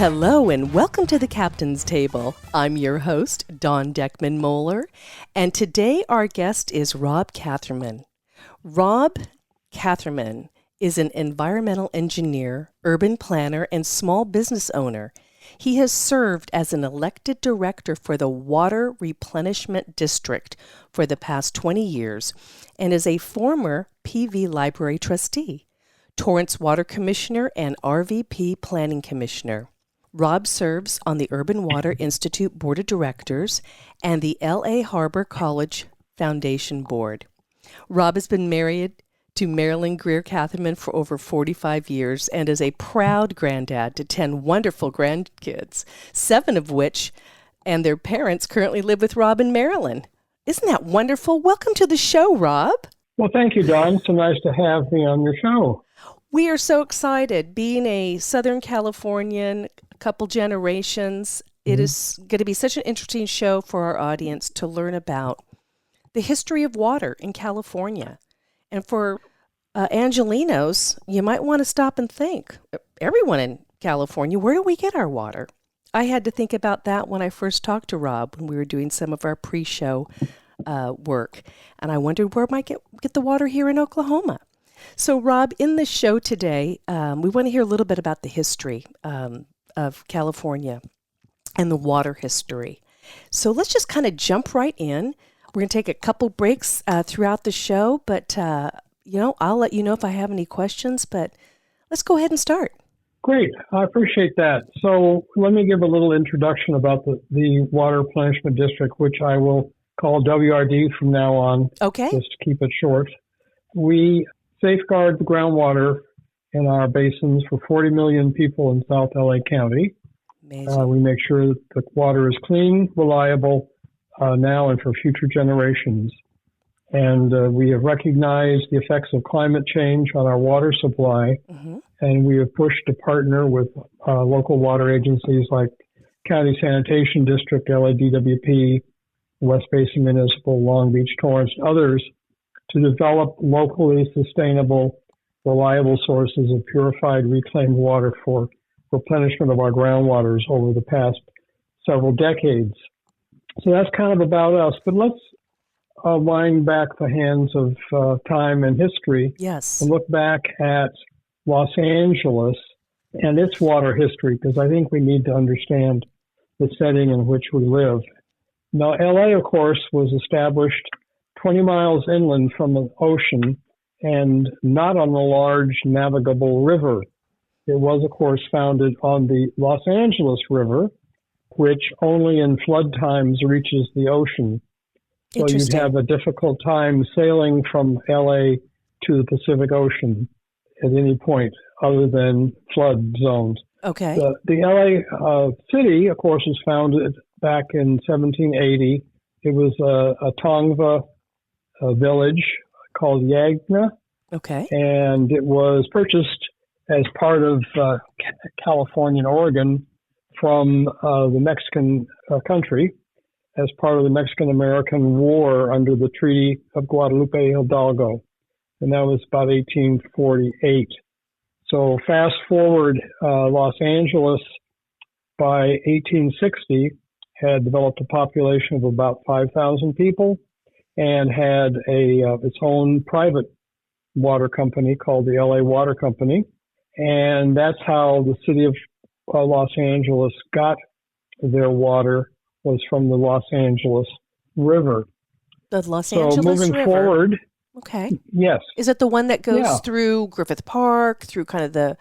Hello and welcome to the Captain's Table. I'm your host, Dawn Deckman-Moeller, and today our guest is Rob Katherman. Rob Katherman is an environmental engineer, urban planner, and small business owner. He has served as an elected director for the Water Replenishment District for the past 20 years and is a former PV Library trustee, Torrance Water Commissioner, and RVP Planning Commissioner. Rob serves on the Urban Water Institute Board of Directors and the L.A. Harbor College Foundation Board. Rob has been married to Marilyn Greer Katherman for over 45 years and is a proud granddad to 10 wonderful grandkids, 7 of which and their parents currently live with Rob and Marilyn. Isn't that wonderful? Welcome to the show, Rob. Well, thank you, Dawn. So nice to have me on your show. We are so excited. Being a Southern Californian, a couple generations, it is going to be such an interesting show for our audience to learn about the history of water in California. And for Angelenos, you might want to stop and think, everyone in California, where do we get our water? I had to think about that when I first talked to Rob when we were doing some of our pre-show work. And I wondered where I might get the water here in Oklahoma. So, Rob, in the show today, we want to hear a little bit about the history of California and the water history. So let's just kind of jump right in. We're going to take a couple breaks throughout the show, but, I'll let you know if I have any questions, but let's go ahead and start. Great. I appreciate that. So let me give a little introduction about the Water Replenishment District, which I will call WRD from now on. Okay. Just to keep it short. We safeguard the groundwater in our basins for 40 million people in South LA County. Amazing. We make sure that the water is clean, reliable, now and for future generations. And we have recognized the effects of climate change on our water supply, and we have pushed to partner with local water agencies like County Sanitation District, LADWP, West Basin Municipal, Long Beach, Torrance, and others to develop locally sustainable, reliable sources of purified, reclaimed water for replenishment of our groundwaters over the past several decades. So that's kind of about us. But let's wind back the hands of time and history. Yes. And look back at Los Angeles and its water history, because I think we need to understand the setting in which we live. Now, LA, of course, was established 20 miles inland from an ocean and not on a large navigable river. It was, of course, founded on the Los Angeles River, which only in flood times reaches the ocean. So you'd have a difficult time sailing from LA to the Pacific Ocean at any point other than flood zones. Okay. The LA city, of course, was founded back in 1780. It was a Tongva village called Yagna. Okay. And it was purchased as part of California and Oregon from the Mexican country as part of the Mexican-American War under the Treaty of Guadalupe Hidalgo. And that was about 1848. So fast forward, Los Angeles by 1860 had developed a population of about 5,000 people and had its own private water company called the LA Water Company. And that's how the city of Los Angeles got their water, was from the Los Angeles River. The Los Angeles River. So moving forward. Okay. Yes. Is it the one that goes through Griffith Park, through kind of the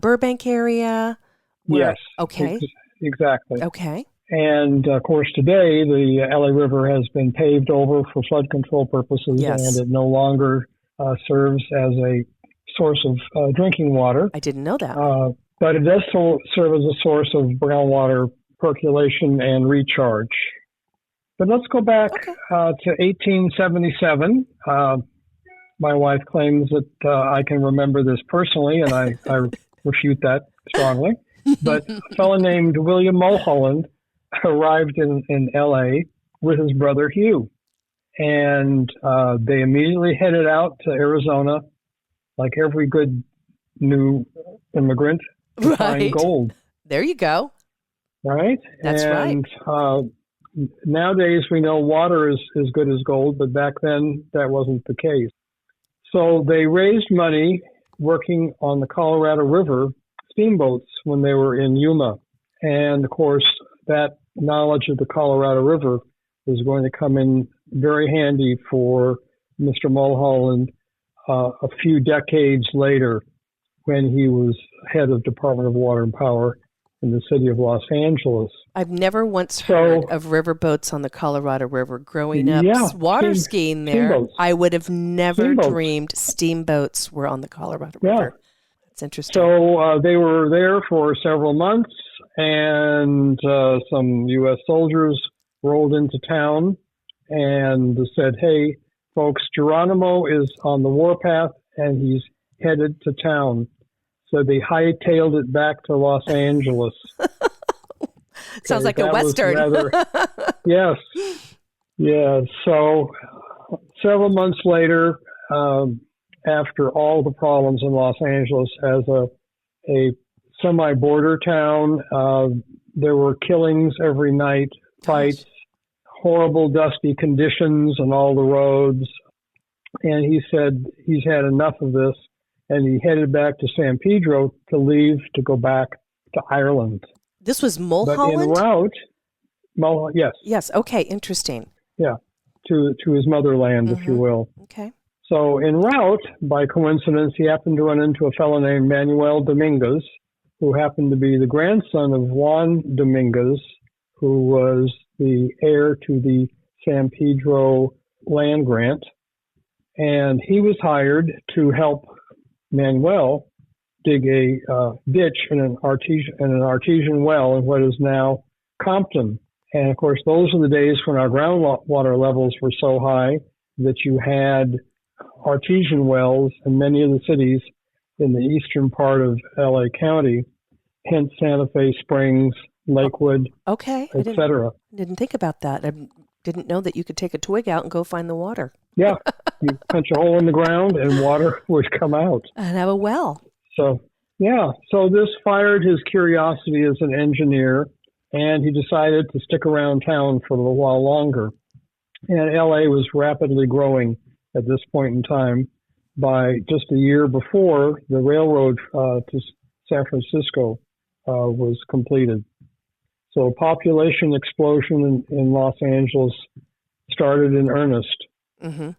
Burbank area? Yes. Okay. Exactly. Okay. And, of course, today the LA River has been paved over for flood control purposes, and it no longer serves as a source of drinking water. I didn't know that. But it does serve as a source of groundwater percolation and recharge. But let's go back to 1877. My wife claims that I can remember this personally, and I refute that strongly. But a fellow named William Mulholland arrived in L.A. with his brother Hugh. And they immediately headed out to Arizona, like every good new immigrant, to find gold. There you go. right? That's right. And nowadays we know water is as good as gold, but back then that wasn't the case. So they raised money working on the Colorado River steamboats when they were in Yuma. And of course, that knowledge of the Colorado River was going to come in very handy for Mr. Mulholland a few decades later when he was head of Department of Water and Power in the city of Los Angeles. I've never once heard of riverboats on the Colorado River. Growing up water skiing there, steamboats. I would have never dreamed steamboats were on the Colorado River. That's interesting. So they were there for several months, and some U.S. soldiers rolled into town and said, hey, folks, Geronimo is on the warpath, and he's headed to town. So they hightailed it back to Los Angeles. Sounds like a Western. Yes. Yeah. So several months later, after all the problems in Los Angeles as a semi-border town, there were killings every night, fights, horrible dusty conditions on all the roads. And he said he's had enough of this. And he headed back to San Pedro to leave to go back to Ireland. This was Mulholland? But en route, yes. Yes, okay, interesting. Yeah, to his motherland, if you will. Okay. So en route, by coincidence, he happened to run into a fellow named Manuel Dominguez, who happened to be the grandson of Juan Dominguez, who was the heir to the San Pedro land grant. And he was hired to help Manuel dig a ditch in an artesian well in what is now Kaptain. And of course, those are the days when our groundwater levels were so high that you had artesian wells in many of the cities in the eastern part of LA County, hence Santa Fe Springs, Lakewood, etc. I didn't think about that. I didn't know that you could take a twig out and go find the water. Yeah, you punch a hole in the ground and water would come out. And have a well. So this fired his curiosity as an engineer, and he decided to stick around town for a little while longer. And LA was rapidly growing at this point in time. By just a year before, the railroad to San Francisco was completed. So population explosion in Los Angeles started in earnest. Mm-hmm.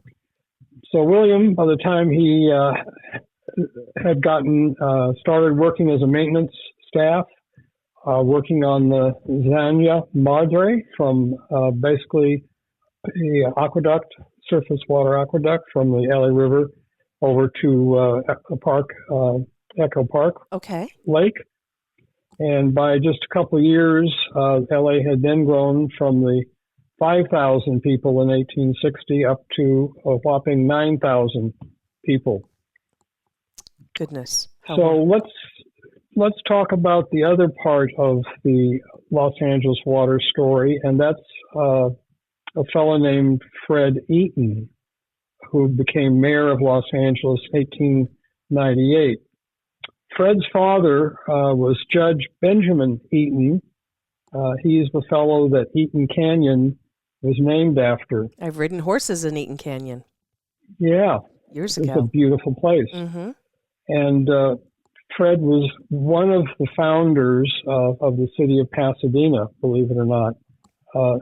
So William, by the time he had started working as a maintenance staff, working on the Zania Madre from basically the aqueduct, surface water aqueduct from the LA River over to Echo Park Lake. And by just a couple of years, LA had then grown from the 5,000 people in 1860 up to a whopping 9,000 people. Goodness. So let's talk about the other part of the Los Angeles water story, and that's a fellow named Fred Eaton, who became mayor of Los Angeles in 1898. Fred's father was Judge Benjamin Eaton. He's the fellow that Eaton Canyon was named after. I've ridden horses in Eaton Canyon. Yeah. Years ago. It's a beautiful place. Mm-hmm. And Fred was one of the founders of the city of Pasadena, believe it or not,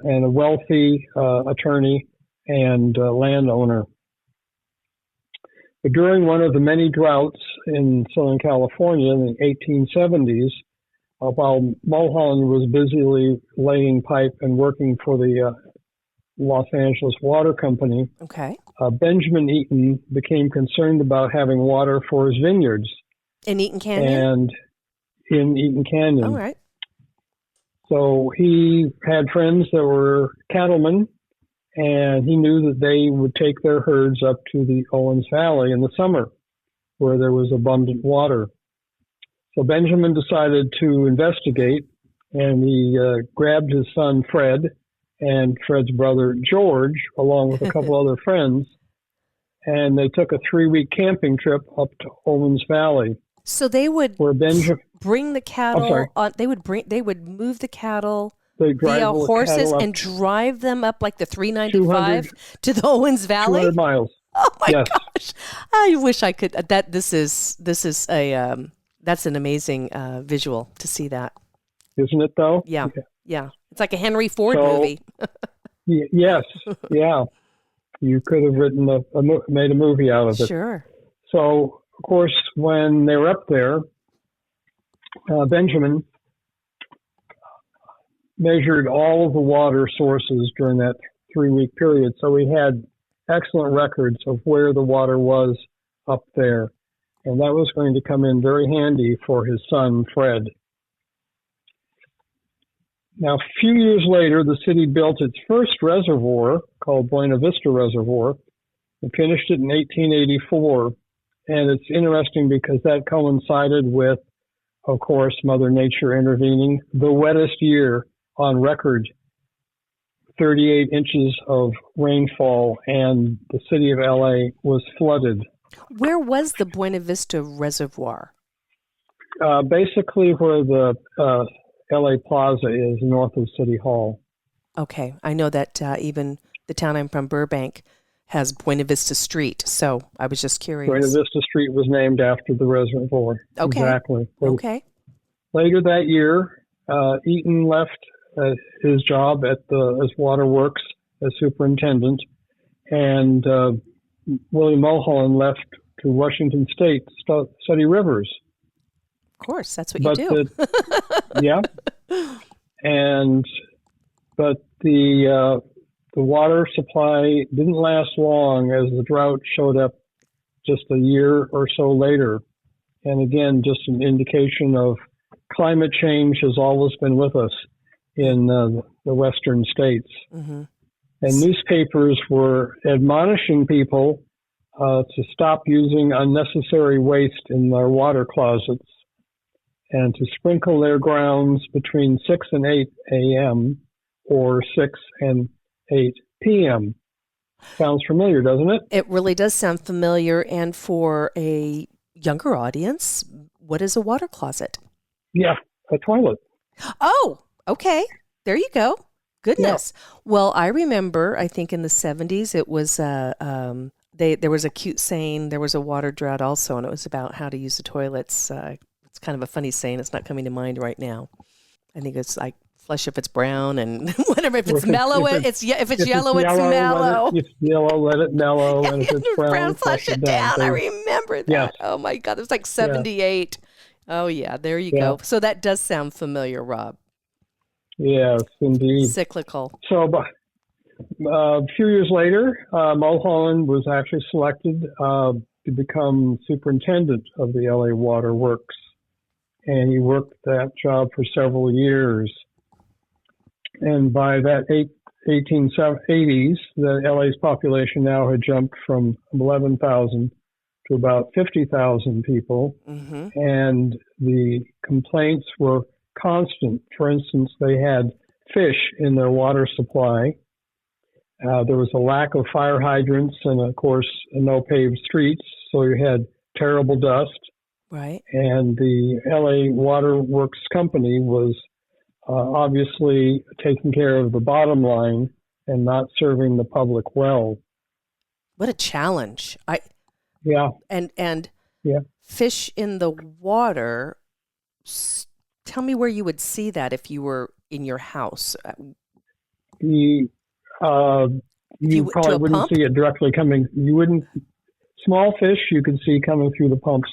and a wealthy attorney and landowner. But during one of the many droughts in Southern California in the 1870s, while Mulholland was busily laying pipe and working for the Los Angeles Water Company, Benjamin Eaton became concerned about having water for his vineyards. In Eaton Canyon? And in Eaton Canyon. All right. So he had friends that were cattlemen, and he knew that they would take their herds up to the Owens Valley in the summer, where there was abundant water. So Benjamin decided to investigate, and he grabbed his son Fred and Fred's brother George, along with a couple other friends, and they took a 3-week camping trip up to Owens Valley. So they would bring the I'm sorry. cattle on. They would move the cattle They drive via the horses cattle up and drive them up like the 200, 395 to the Owens Valley. 200 miles. Oh my Yes. gosh! I wish I could. This is a that's an amazing visual to see that. Isn't it though? Yeah. It's like a Henry Ford So, movie. Yes. Yeah. You could have made a movie out of it. Sure. So, of course, when they were up there, Benjamin measured all of the water sources during that 3-week period. So we had excellent records of where the water was up there. And that was going to come in very handy for his son, Fred. Now, a few years later, the city built its first reservoir called Buena Vista Reservoir and finished it in 1884. And it's interesting because that coincided with, of course, Mother Nature intervening. The wettest year on record, 38 inches of rainfall, and the city of LA was flooded. Where was the Buena Vista Reservoir? Basically where the LA Plaza is, north of City Hall. Okay. I know that even the town I'm from, Burbank, has Buena Vista Street. So I was just curious. Buena Vista Street was named after the reservoir. Okay. Exactly. Okay. Later that year, Eaton left his job at as waterworks as superintendent, and Willie Mulholland left to Washington State to study rivers. Of course, that's what you do. Yeah, but the water supply didn't last long, as the drought showed up just a year or so later, and again, just an indication of climate change has always been with us in the western states. Mm-hmm. And newspapers were admonishing people to stop using unnecessary waste in their water closets and to sprinkle their grounds between 6 and 8 a.m. or 6 and 8 p.m. Sounds familiar, doesn't it? It really does sound familiar. And for a younger audience, what is a water closet? Yeah, a toilet. Oh, okay. There you go. Goodness. Yeah. Well, I remember, I think in the 70s, it was, there was a cute saying, there was a water drought also, and it was about how to use the toilets. It's kind of a funny saying. It's not coming to mind right now. I think it's like, flush if it's brown, and whatever. If it's mellow, if it's yellow, it's mellow. If it's yellow, let it mellow. And if it's brown, flush it down. I remember that. Yes. Oh, my God. It was like 78. Yeah. Oh, yeah. There you go. So that does sound familiar, Rob. Yes, indeed. Cyclical. So a few years later, Mulholland was actually selected to become superintendent of the LA Water Works. And he worked that job for several years. And by that 1880s, the LA's population now had jumped from 11,000 to about 50,000 people. Mm-hmm. And the complaints were constant. For instance, they had fish in their water supply. There was a lack of fire hydrants and, of course, no paved streets, so you had terrible dust. Right. And the LA Water Works Company was obviously taking care of the bottom line and not serving the public well. What a challenge. Yeah. And fish in the water. Tell me where you would see that if you were in your house. You probably wouldn't see it directly coming. You wouldn't. Small fish you could see coming through the pumps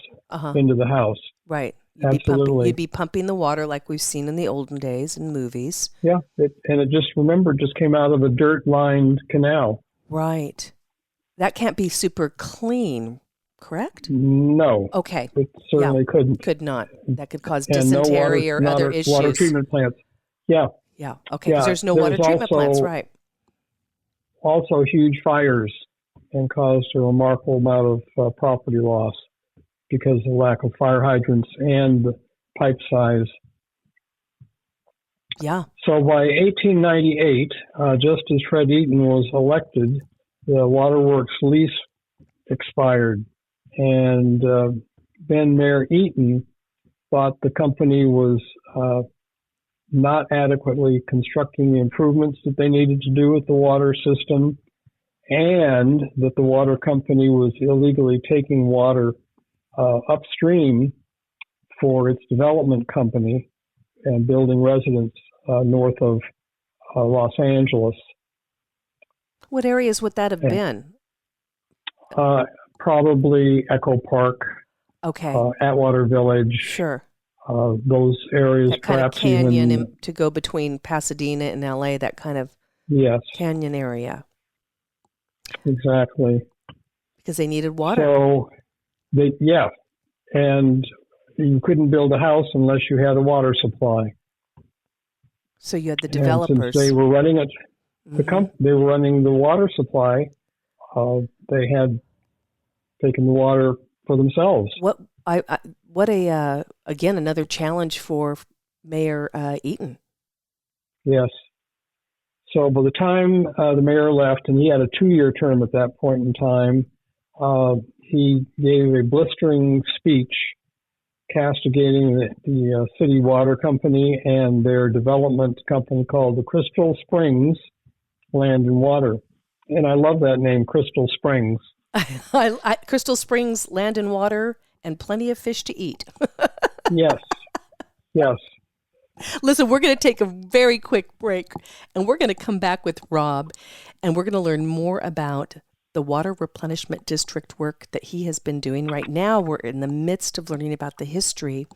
into the house. Right. Absolutely. You'd be pumping the water like we've seen in the olden days in movies. Yeah. It just came out of a dirt-lined canal. Right. That can't be super clean, correct? No. Okay. It certainly couldn't. Could not. That could cause dysentery or other issues. Water treatment plants. Yeah. Yeah. Okay. Because there's no water treatment plants, right? Also huge fires and caused a remarkable amount of property loss because of the lack of fire hydrants and the pipe size. Yeah. So by 1898, just as Fred Eaton was elected, the waterworks lease expired, and then Mayor Eaton but the company was not adequately constructing the improvements that they needed to do with the water system, and that the water company was illegally taking water upstream for its development company and building residences north of Los Angeles. What areas would that have been? Probably Echo Park, Okay. Atwater Village. Sure. Those areas, That kind of perhaps canyon even to go between Pasadena and LA, that kind of yes, canyon area. exactly. Because they needed water. So, and you couldn't build a house unless you had a water supply. So you had the developers. And since they were running it, they were running the water supply. They had taken the water for themselves. Again, another challenge for Mayor Eaton. Yes. So by the time the mayor left, and he had a 2-year term at that point in time, he gave a blistering speech castigating the city water company and their development company called the Crystal Springs Land and Water. And I love that name, Crystal Springs. Crystal Springs, land and water, and plenty of fish to eat. Yes. Listen, we're going to take a very quick break, and we're going to come back with Rob, and we're going to learn more about the water replenishment district work that he has been doing. Right now, we're in the midst of learning about the history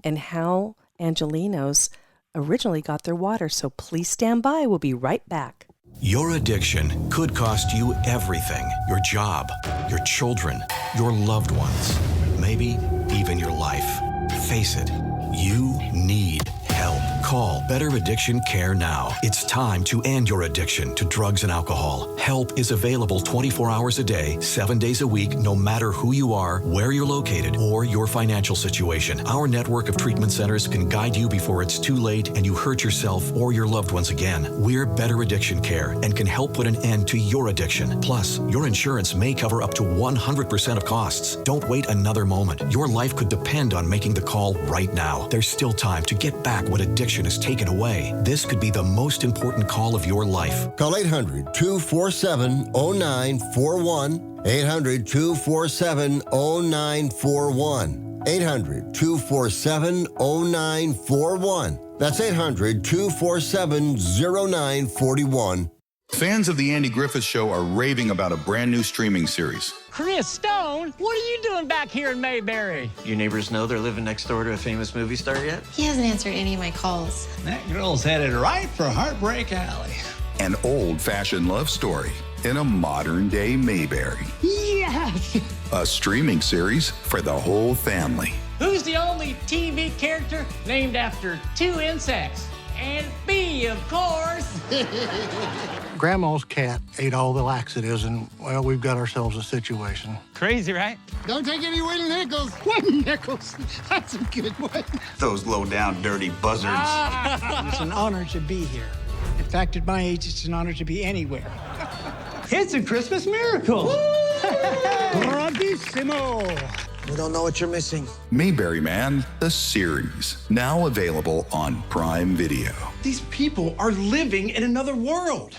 and how Angelenos originally got their water. So please stand by. We'll be right back. Your addiction could cost you everything. Your job, your children, your loved ones, maybe even your life. Face it, you need help. Call Better Addiction Care now. It's time to end your addiction to drugs and alcohol. Help is available 24 hours a day, 7 days a week, no matter who you are, where you're located, or your financial situation. Our network of treatment centers can guide you before it's too late and you hurt yourself or your loved ones again. We're Better Addiction Care and can help put an end to your addiction. Plus, your insurance may cover up to 100% of costs. Don't wait another moment. Your life could depend on making the call right now. There's still time to get back what addiction is taken away. This could be the most important call of your life. Call 800-247-0941. 800-247-0941. 800-247-0941. That's 800-247-0941. Fans of The Andy Griffith Show are raving about a brand new streaming series. Chris Stone, what are you doing back here in Mayberry? Your neighbors know they're living next door to a famous movie star yet? He hasn't answered any of my calls. That girl's headed right for Heartbreak Alley. An old-fashioned love story in a modern-day Mayberry. Yes! A streaming series for the whole family. Who's the only TV character named after 2 insects? And bee, of course. Grandma's cat ate all the laxatives, and, well, we've got ourselves a situation. Crazy, right? Don't take any wooden nickels. Wooden nickels. That's a good one. Those low-down, dirty buzzards. It's an honor to be here. In fact, at my age, it's an honor to be anywhere. It's a Christmas miracle. Bravissimo. We don't know what you're missing. Mayberry Man, the series. Now available on Prime Video. These people are living in another world.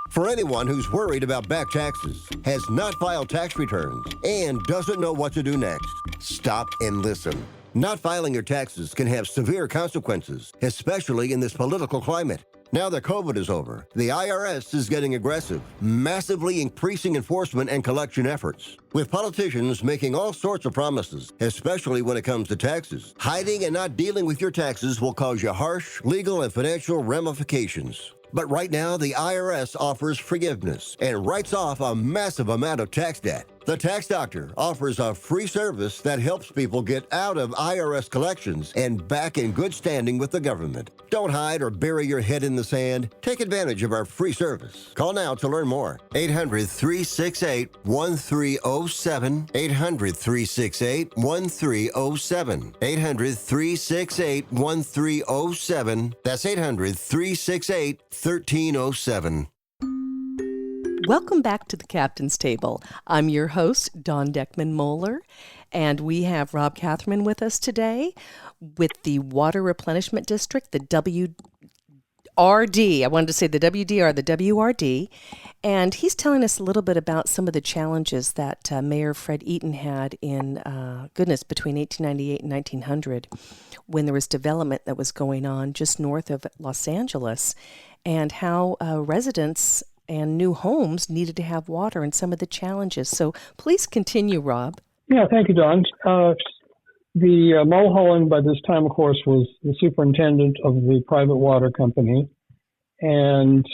For anyone who's worried about back taxes, has not filed tax returns, and doesn't know what to do next, stop and listen. Not filing your taxes can have severe consequences, especially in this political climate. Now that COVID is over, the IRS is getting aggressive, massively increasing enforcement and collection efforts. With politicians making all sorts of promises, especially when it comes to taxes, hiding and not dealing with your taxes will cause you harsh legal and financial ramifications. But right now, the IRS offers forgiveness and writes off a massive amount of tax debt. The Tax Doctor offers a free service that helps people get out of IRS collections and back in good standing with the government. Don't hide or bury your head in the sand. Take advantage of our free service. Call now to learn more. 800-368-1307. 800-368-1307. 800-368-1307. That's 800-368-1307. Welcome back to the Captain's Table. I'm your host, Dawn Deckman-Moeller, and we have Rob Katherman with us today with the Water Replenishment District, the WRD. I wanted to say the WDR, the WRD, and he's telling us a little bit about some of the challenges that Mayor Fred Eaton had in, between 1898 and 1900, when there was development that was going on just north of Los Angeles, and how residents and new homes needed to have water and some of the challenges. So please continue, Rob. Yeah, thank you, Don. The Mulholland, by this time, of course, was the superintendent of the private water company. And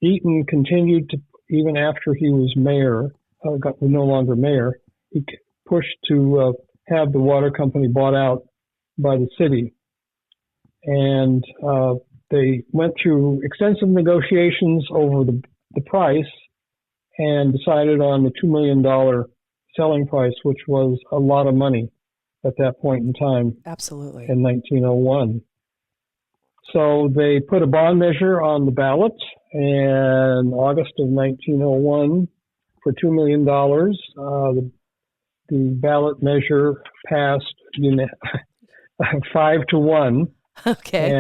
Eaton continued to, even after he was mayor, no longer mayor, he pushed to have the water company bought out by the city. And they went through extensive negotiations over the price and decided on the $2 million selling price, which was a lot of money at that point in time. Absolutely. In 1901. So they put a bond measure on the ballot in August of 1901 for $2 million. The ballot measure passed 5-1. Okay.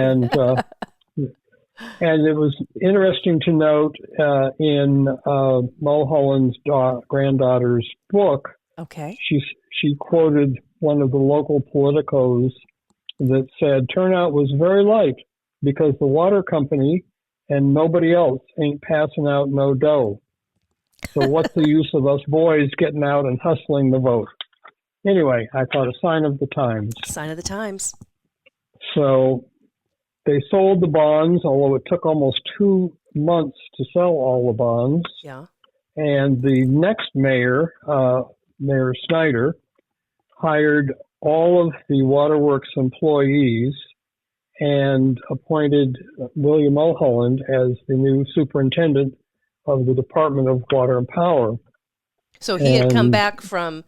And it was interesting to note in Mulholland's granddaughter's book, okay, she quoted one of the local politicos that said, turnout was very light because the water company and nobody else ain't passing out no dough. So what's the use of us boys getting out and hustling the vote? Anyway, I thought a sign of the times. Sign of the times. So they sold the bonds, although it took almost 2 months to sell all the bonds. Yeah. And the next mayor, Mayor Snyder, hired all of the waterworks employees and appointed William Mulholland as the new superintendent of the Department of Water and Power. So he had come back from,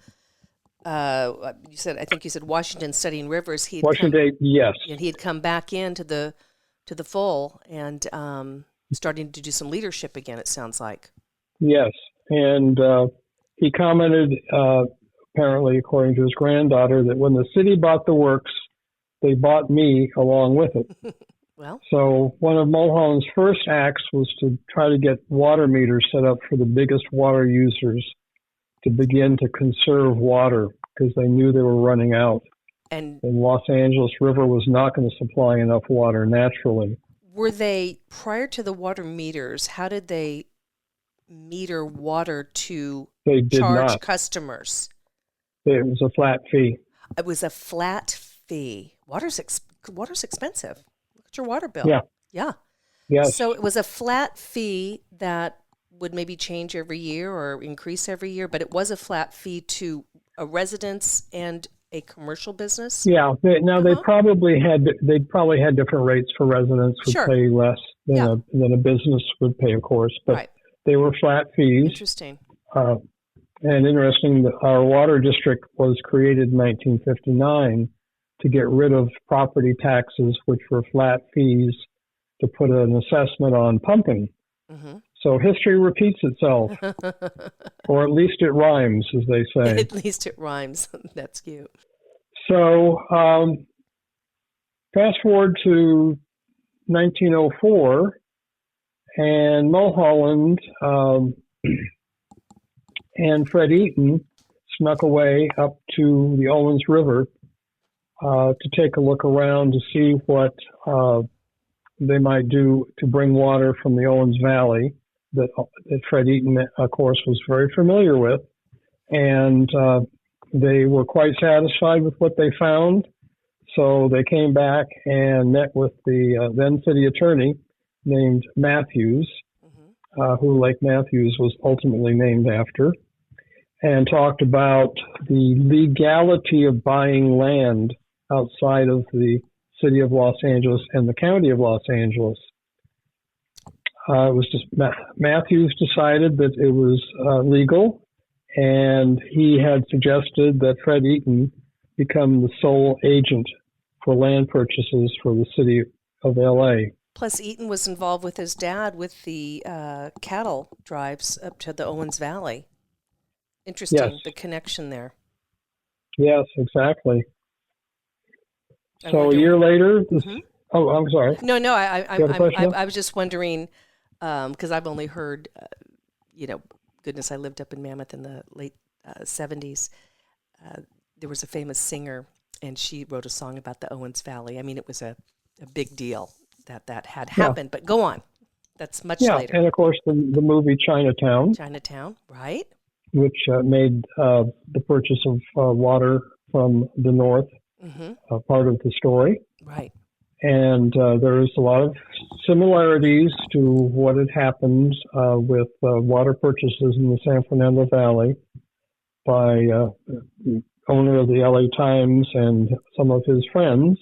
I think you said Washington studying rivers. Yes. And he had come back into the full and starting to do some leadership again, it sounds like. Yes. And he commented, apparently, according to his granddaughter, that when the city bought the works, they bought me along with it. Well, so one of Mulholland's first acts was to try to get water meters set up for the biggest water users to begin to conserve water because they knew they were running out. And the Los Angeles River was not going to supply enough water naturally. Were they, prior to the water meters, how did they meter water to charge customers? It was a flat fee. It was a flat fee. Water's expensive. Look at your water bill. Yeah. Yeah. Yes. So it was a flat fee that would maybe change every year or increase every year, but it was a flat fee to a residence and a commercial business. Yeah. They probably had different rates for residents would pay less than a business would pay, of course, but they were flat fees. Interesting. And interesting that our water district was created in 1959 to get rid of property taxes, which were flat fees, to put an assessment on pumping. Mm-hmm. So history repeats itself, or at least it rhymes, as they say. At least it rhymes. That's cute. So fast forward to 1904, and Mulholland and Fred Eaton snuck away up to the Owens River to take a look around to see what they might do to bring water from the Owens Valley that Fred Eaton, of course, was very familiar with. And they were quite satisfied with what they found. So they came back and met with the then city attorney named Matthews, who Lake Matthews was ultimately named after, and talked about the legality of buying land outside of the city of Los Angeles and the county of Los Angeles. It was just Matthews decided that it was legal, and he had suggested that Fred Eaton become the sole agent for land purchases for the city of LA. Plus, Eaton was involved with his dad with the cattle drives up to the Owens Valley. Interesting, Yes. the connection there. Yes, exactly. I So wonder- a year later, Mhm. oh, I'm sorry. No, You have a question? I was just wondering, because I've only heard, goodness, I lived up in Mammoth in the late 70s. There was a famous singer, and she wrote a song about the Owens Valley. I mean, it was a big deal that had happened, but go on. That's much later. And of course the movie Chinatown, right? which made the purchase of water from the north part of the story. Right. And there's a lot of similarities to what had happened with water purchases in the San Fernando Valley by the owner of the LA Times and some of his friends.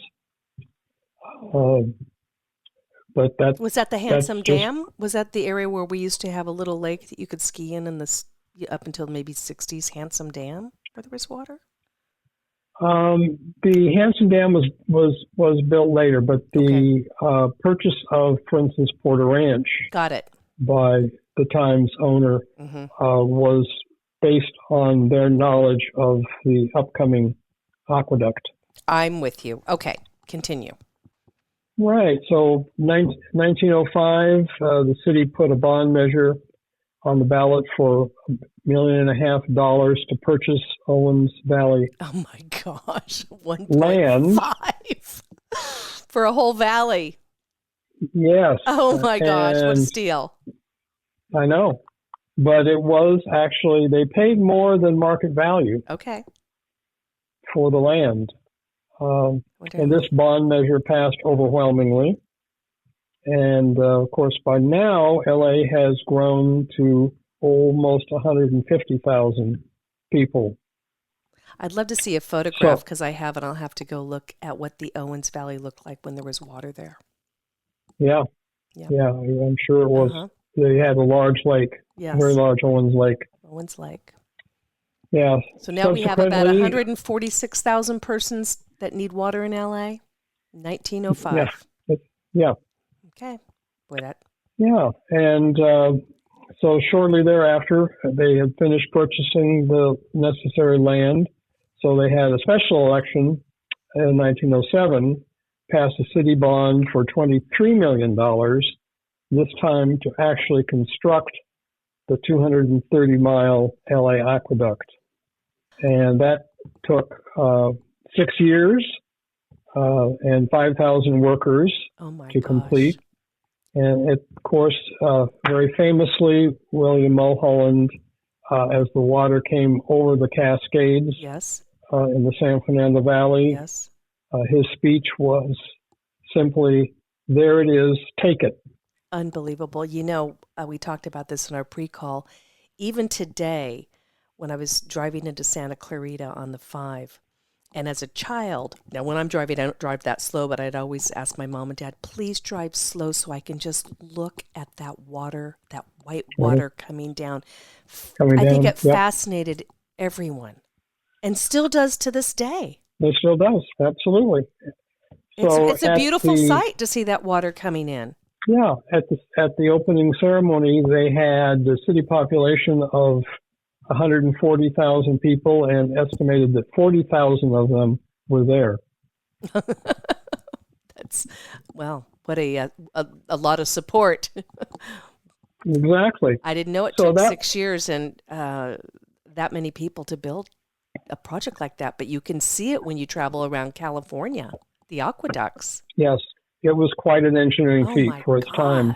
But was that the Handsome Dam? Was that the area where we used to have a little lake that you could ski in this up until maybe 60s? Handsome Dam, where there was water. The Hanson Dam was built later, but the purchase of, for instance, Porter Ranch, got it, by the Times owner was based on their knowledge of the upcoming aqueduct. I'm with you. Okay, continue. Right. So 1905, the city put a bond measure on the ballot for $1.5 million to purchase Owens Valley. Oh my gosh, 1.5 for a whole valley. Yes. Oh my gosh, what a steal! I know, but it was actually, they paid more than market value. Okay. For the land. And this bond measure passed overwhelmingly. And, of course, by now, LA has grown to almost 150,000 people. I'd love to see a photograph because I haven't. I'll have to go look at what the Owens Valley looked like when there was water there. Yeah. I'm sure it was. They had a large lake, very large Owens Lake. Yeah. So now we have about 146,000 persons that need water in LA. 1905. Yeah. Okay. Boy, that. Yeah, and so shortly thereafter, they had finished purchasing the necessary land. So they had a special election in 1907, passed a city bond for $23 million, this time to actually construct the 230-mile LA aqueduct. And that took 6 years and 5,000 workers to complete. And it, of course, very famously, William Mulholland, as the water came over the Cascades in the San Fernando Valley, his speech was simply, "There it is, take it." Unbelievable. You know, we talked about this in our pre-call. Even today, when I was driving into Santa Clarita on the 5, and as a child, now when I'm driving, I don't drive that slow, but I'd always ask my mom and dad, please drive slow so I can just look at that water, that white water coming down. I think it fascinated everyone and still does to this day. It still does, absolutely. It's a beautiful sight to see that water coming in. Yeah, at the opening ceremony, they had the city population of 140,000 people, and estimated that 40,000 of them were there. That's, well, what a lot of support. Exactly. I didn't know it took 6 years and that many people to build a project like that, but you can see it when you travel around California, the aqueducts. Yes, it was quite an engineering feat for its time.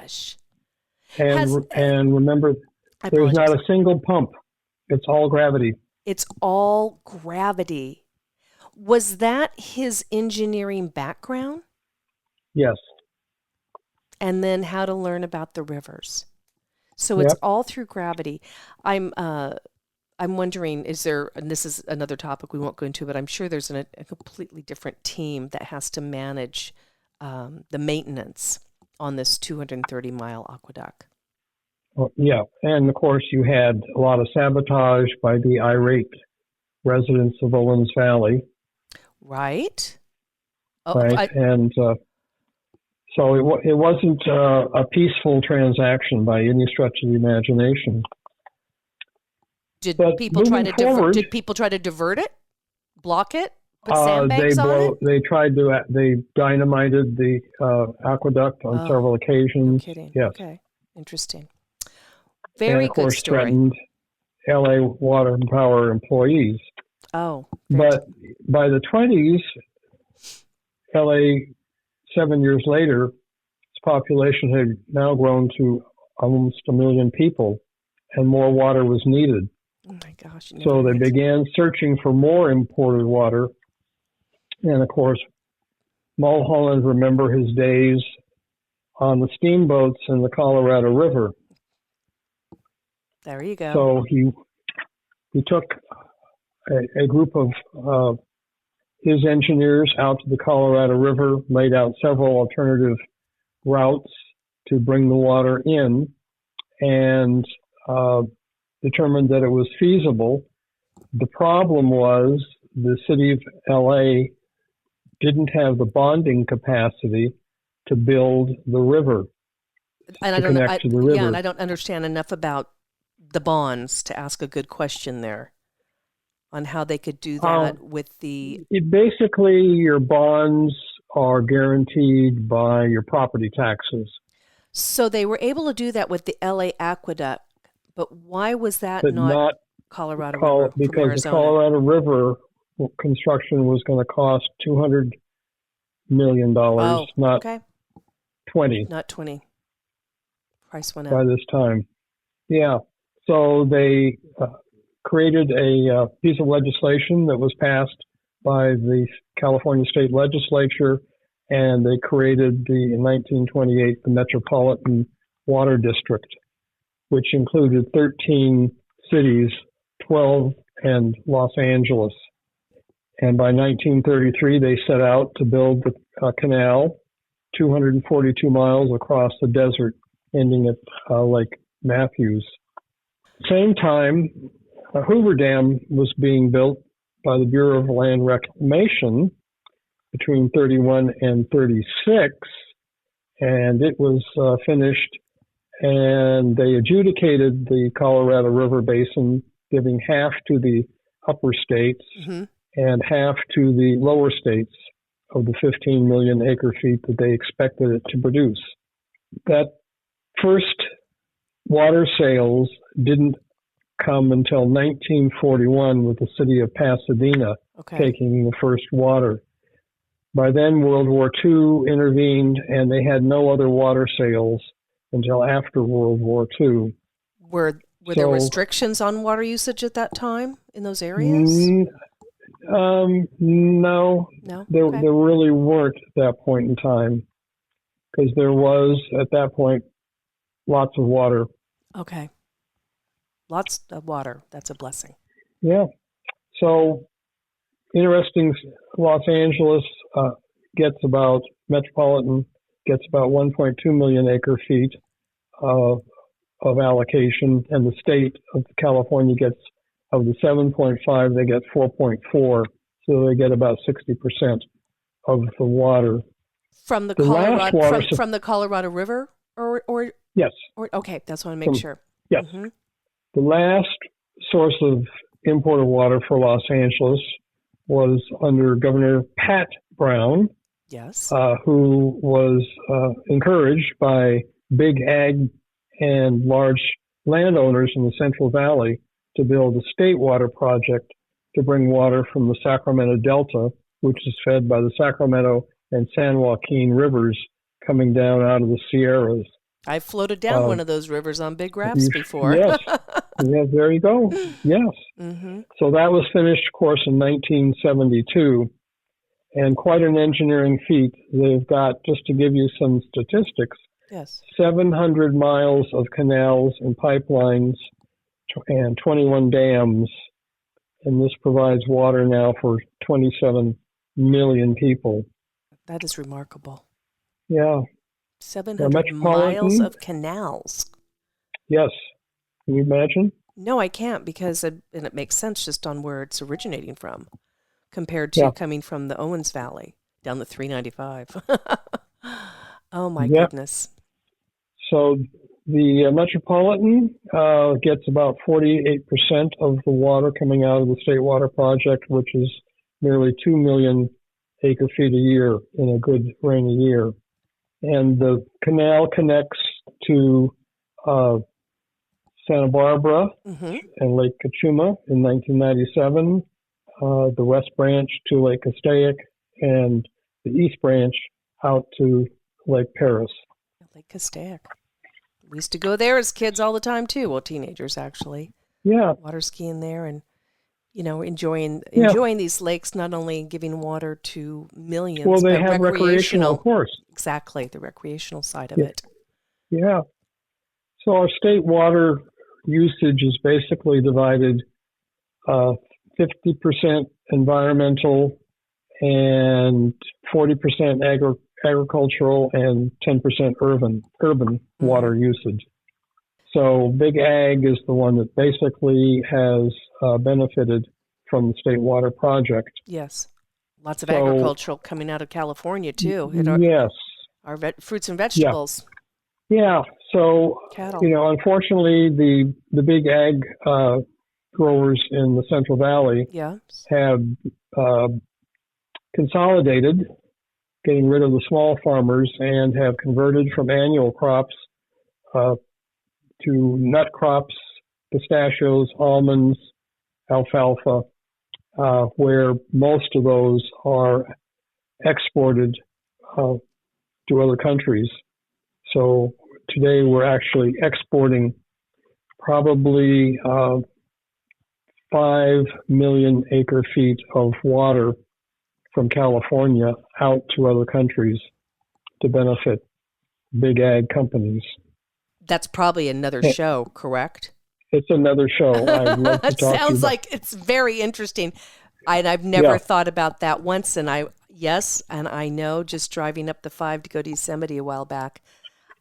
And remember, there's not a single pump. It's all gravity. It's all gravity. Was that his engineering background? Yes. And then how to learn about the rivers. So it's all through gravity. I'm wondering, is there, and this is another topic we won't go into, but I'm sure there's a completely different team that has to manage the maintenance on this 230-mile aqueduct. Well, yeah, and of course you had a lot of sabotage by the irate residents of Owens Valley. Right. And So it wasn't a peaceful transaction by any stretch of the imagination. Did But people try to forward, did people try to divert it, block it, put sandbags on it? They dynamited the aqueduct on several occasions. No kidding. Yes. Okay, interesting. And Very of course, good story. threatened LA Water and Power employees. Oh. But by the 20s, LA, 7 years later, its population had now grown to almost 1 million people, and more water was needed. Oh my gosh. So they began searching for more imported water. And of course, Mulholland remember his days on the steamboats in the Colorado River. There you go. So he took a group of his engineers out to the Colorado River, laid out several alternative routes to bring the water in, and determined that it was feasible. The problem was the city of LA didn't have the bonding capacity to build the river. And I don't understand enough about the bonds to ask a good question there on how they could do that with the... Basically, your bonds are guaranteed by your property taxes. So they were able to do that with the LA Aqueduct, but why was that not Colorado River? Because the Colorado River construction was going to cost $200 million, not 20. Not 20. Price went up. By this time. Yeah. So they created a piece of legislation that was passed by the California State Legislature, and they created in 1928 the Metropolitan Water District, which included 13 cities, 12 and Los Angeles. And by 1933, they set out to build the canal 242 miles across the desert, ending at Lake Matthews. Same time, Hoover Dam was being built by the Bureau of Land Reclamation between 31 and 36, and it was finished, and they adjudicated the Colorado River Basin, giving half to the upper states and half to the lower states of the 15 million acre feet that they expected it to produce. That first water sales didn't come until 1941 with the city of Pasadena taking the first water. By then, World War II intervened, and they had no other water sales until after World War II. Were there restrictions on water usage at that time in those areas? No. There really weren't at that point in time, because there was, at that point, lots of water. Okay. Lots of water. That's a blessing. Yeah. So, interesting, Los Angeles Metropolitan gets about 1.2 million acre feet of allocation, and the state of California gets, of the 7.5, they get 4.4, so they get about 60% of the water. From the Colorado, from the Colorado River, or yes. Okay, that's what I want to make sure. Yes. Mm-hmm. The last source of imported water for Los Angeles was under Governor Pat Brown, who was encouraged by big ag and large landowners in the Central Valley to build a state water project to bring water from the Sacramento Delta, which is fed by the Sacramento and San Joaquin rivers coming down out of the Sierras. I've floated down one of those rivers on big rafts before. Yes. Yeah, there you go. Yes. Mm-hmm. So that was finished, of course, in 1972, and quite an engineering feat. They've got, just to give you some statistics, 700 miles of canals and pipelines and 21 dams, and this provides water now for 27 million people. That is remarkable. Yeah. 700 miles of canals. Yes. Can you imagine? No, I can't, because and it makes sense just on where it's originating from compared to coming from the Owens Valley down the 395. Oh, my Yep. goodness. So the metropolitan gets about 48% of the water coming out of the State Water Project, which is nearly 2 million acre feet a year in a good rainy year. And the canal connects to Santa Barbara and Lake Cachuma in 1997, the West Branch to Lake Castaic, and the East Branch out to Lake Paris. Lake Castaic. We used to go there as kids all the time too. Well, teenagers actually. Yeah. Water skiing there and, enjoying these lakes, not only giving water to millions, well, they but have recreational, of course. Exactly, the recreational side of Yeah. it. Yeah. So our state water usage is basically divided 50% environmental and 40% agricultural and 10% urban water usage. So Big Ag is the one that basically has benefited from the State Water Project. Yes. Lots of agricultural coming out of California too. Yes. Our fruits and vegetables. Yeah. So, cattle. Unfortunately, the Big Ag growers in the Central Valley have consolidated, getting rid of the small farmers, and have converted from annual crops to nut crops, pistachios, almonds, alfalfa, where most of those are exported to other countries. So today we're actually exporting probably 5 million acre feet of water from California out to other countries to benefit Big Ag companies. That's probably another show, correct? It's another show. I'd love to talk to you. Sounds like it's very interesting. I've never thought about that once, and I know just driving up the 5 to go to Yosemite a while back,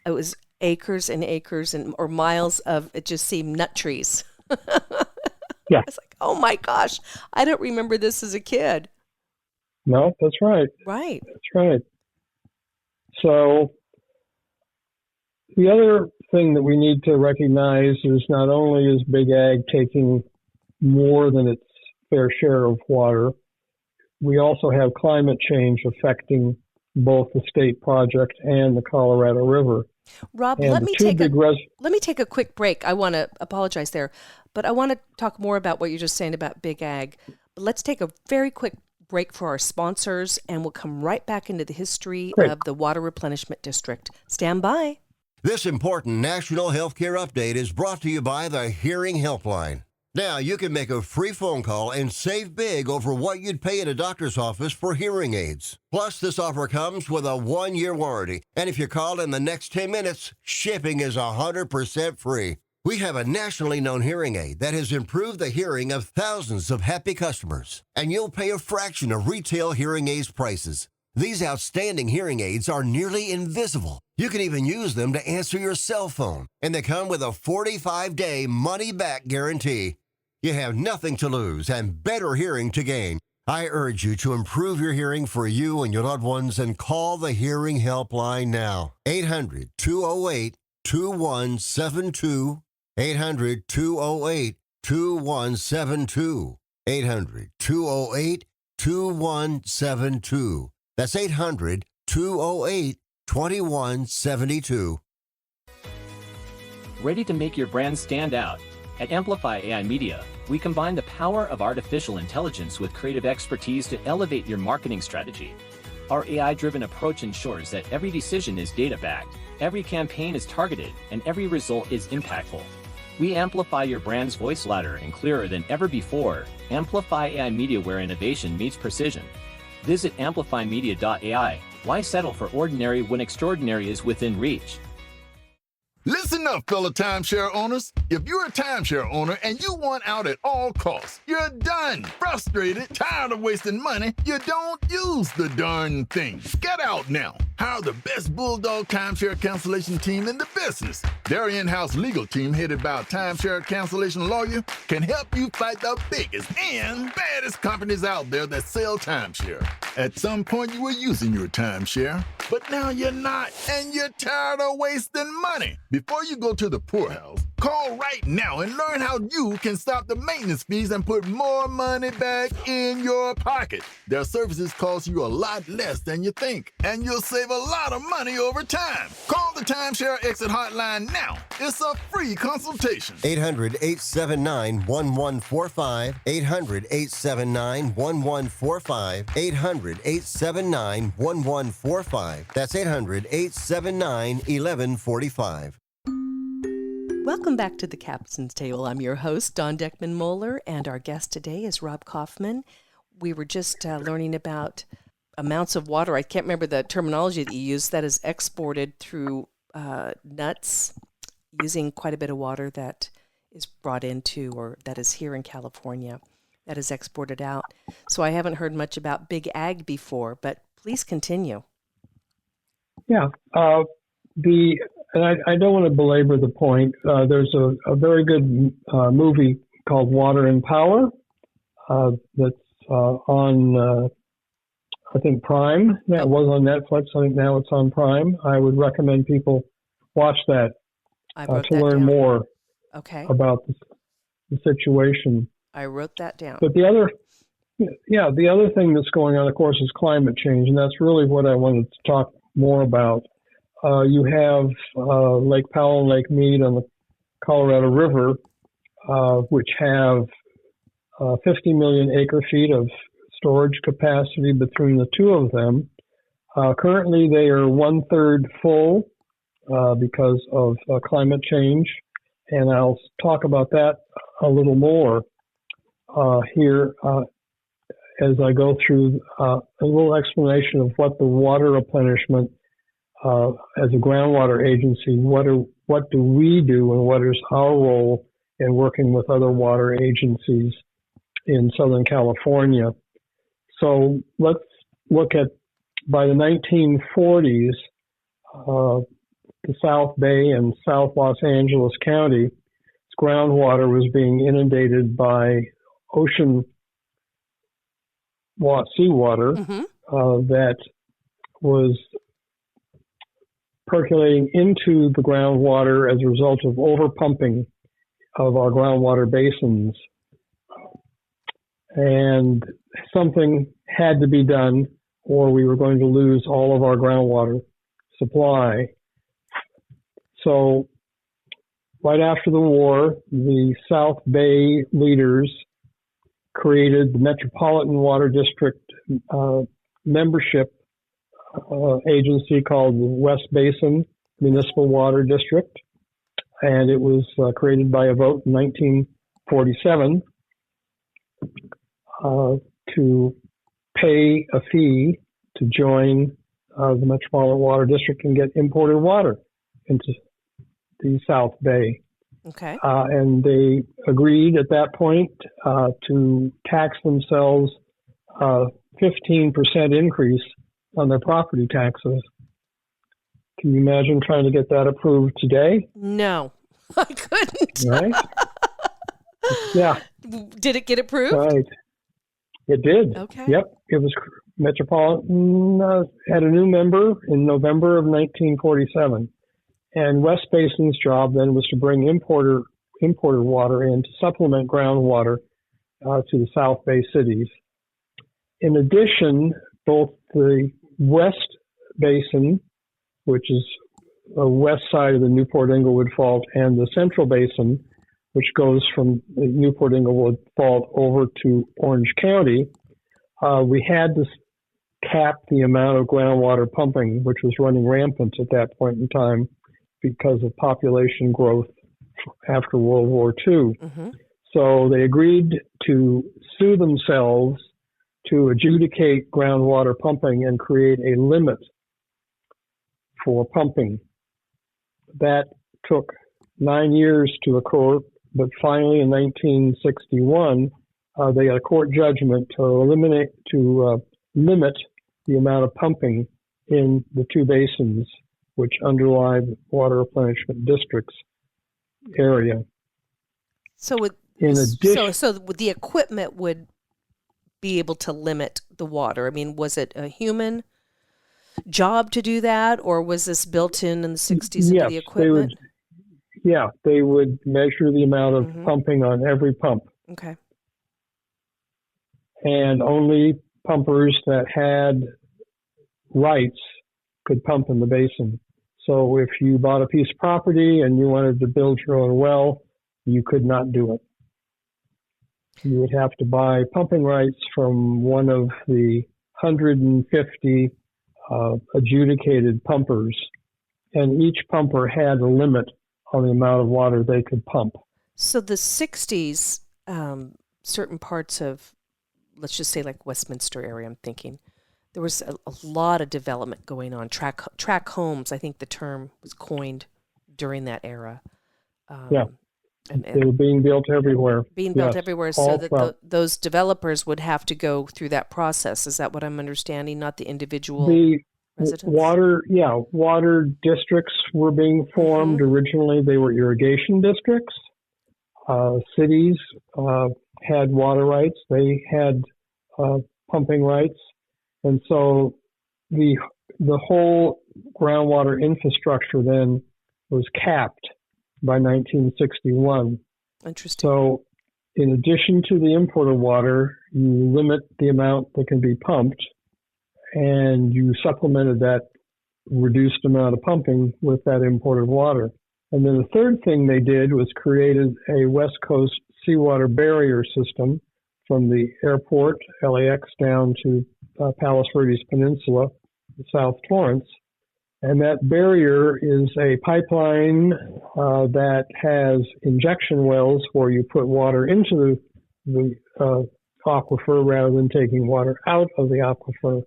it was acres and acres or miles of, it just seemed nut trees. Yeah. It's like, oh my gosh, I don't remember this as a kid. No, that's right. Right. That's right. So the other thing that we need to recognize is not only is Big Ag taking more than its fair share of water, we also have climate change affecting both the state project and the Colorado River. Rob, and let me take a quick break. I want to apologize there, but I want to talk more about what you're just saying about Big Ag. But let's take a very quick break for our sponsors, and we'll come right back into the history of the Water Replenishment District. Stand by. This important national healthcare update is brought to you by the Hearing Helpline. Now, you can make a free phone call and save big over what you'd pay at a doctor's office for hearing aids. Plus, this offer comes with a 1-year warranty. And if you call in the next 10 minutes, shipping is 100% free. We have a nationally known hearing aid that has improved the hearing of thousands of happy customers. And you'll pay a fraction of retail hearing aids prices. These outstanding hearing aids are nearly invisible. You can even use them to answer your cell phone. And they come with a 45-day money-back guarantee. You have nothing to lose and better hearing to gain. I urge you to improve your hearing for you and your loved ones and call the Hearing Helpline now. 800-208-2172. 800-208-2172. 800-208-2172. That's 800-208-2172. Ready to make your brand stand out? At Amplify AI Media, we combine the power of artificial intelligence with creative expertise to elevate your marketing strategy. Our AI-driven approach ensures that every decision is data-backed, every campaign is targeted, and every result is impactful. We amplify your brand's voice louder and clearer than ever before. Amplify AI Media, where innovation meets precision. Visit amplifymedia.ai. Why settle for ordinary when extraordinary is within reach? Listen up, fellow timeshare owners. If you're a timeshare owner and you want out at all costs, you're done, frustrated, tired of wasting money, you don't use the darn thing. Get out now. Hire the best Bulldog timeshare cancellation team in the business. Their in-house legal team, headed by a timeshare cancellation lawyer, can help you fight the biggest and baddest companies out there that sell timeshare. At some point, you were using your timeshare, but now you're not, and you're tired of wasting money. Before you go to the poorhouse, call right now and learn how you can stop the maintenance fees and put more money back in your pocket. Their services cost you a lot less than you think, and you'll save a lot of money over time. Call the Timeshare Exit Hotline now. It's a free consultation. 800-879-1145. 800-879-1145. 800-879-1145. That's 800-879-1145. Welcome back to the Captain's Table. I'm your host, Don Deckman Moeller, and our guest today is Rob Katherman. We were just learning about amounts of water. I can't remember the terminology that you used, that is exported through nuts, using quite a bit of water that is brought into, or that is here in California, that is exported out. So I haven't heard much about big ag before, but please continue. Yeah. And I don't want to belabor the point. There's a very good movie called Water and Power that's on, I think, Prime. Yeah, it was on Netflix. I think now it's on Prime. I would recommend people watch that to learn more about the situation. I wrote that down. But the other thing that's going on, of course, is climate change, and that's really what I wanted to talk more about. You have Lake Powell and Lake Mead on the Colorado River, which have 50 million acre-feet of storage capacity between the two of them. Currently, they are 1/3 full because of climate change, and I'll talk about that a little more here as I go through a little explanation of what the water replenishment as a groundwater agency, what do we do, and what is our role in working with other water agencies in Southern California. So let's look at, by the 1940s, the South Bay and South Los Angeles County, groundwater was being inundated by ocean seawater that was percolating into the groundwater as a result of overpumping of our groundwater basins. And something had to be done, or we were going to lose all of our groundwater supply. So right after the war, the South Bay leaders created the Metropolitan Water District membership agency called the West Basin Municipal Water District, and it was created by a vote in 1947 to pay a fee to join the Metropolitan Water District and get imported water into the South Bay. Okay. And they agreed at that point to tax themselves 15% increase on their property taxes. Can you imagine trying to get that approved today? No, I couldn't. Right? Yeah. Did it get approved? Right. It did. Okay. Yep. It was Metropolitan had a new member in November of 1947. And West Basin's job then was to bring imported water in to supplement groundwater to the South Bay cities. In addition, both the West Basin, which is the west side of the Newport-Inglewood Fault, and the Central Basin, which goes from the Newport-Inglewood Fault over to Orange County, we had to cap the amount of groundwater pumping, which was running rampant at that point in time because of population growth after World War II. Mm-hmm. So they agreed to sue themselves to adjudicate groundwater pumping and create a limit for pumping. That took 9 years to occur, but finally in 1961, they got a court judgment to limit the amount of pumping in the two basins which underlie the water replenishment districts area. So the equipment would be able to limit the water. I mean, was it a human job to do that, or was this built in the 60s into the equipment? They would measure the amount of pumping on every pump. Okay. And only pumpers that had rights could pump in the basin. So if you bought a piece of property and you wanted to build your own well, you could not do it. You would have to buy pumping rights from one of the 150 adjudicated pumpers, and each pumper had a limit on the amount of water they could pump. So the 60s, certain parts of, let's just say like Westminster area, I'm thinking, there was a lot of development going on. Track homes, I think the term was coined during that era. And they were being built everywhere. So that those developers would have to go through that process. Is that what I'm understanding? Not the individual residents? Water districts were being formed. Originally, they were irrigation districts. Cities had water rights. They had pumping rights. And so the whole groundwater infrastructure then was capped by 1961. Interesting. So in addition to the imported water, you limit the amount that can be pumped, and you supplemented that reduced amount of pumping with that imported water. And then the third thing they did was created a West Coast seawater barrier system from the airport, LAX, down to Palos Verdes Peninsula, South Torrance. And that barrier is a pipeline that has injection wells where you put water into the aquifer rather than taking water out of the aquifer.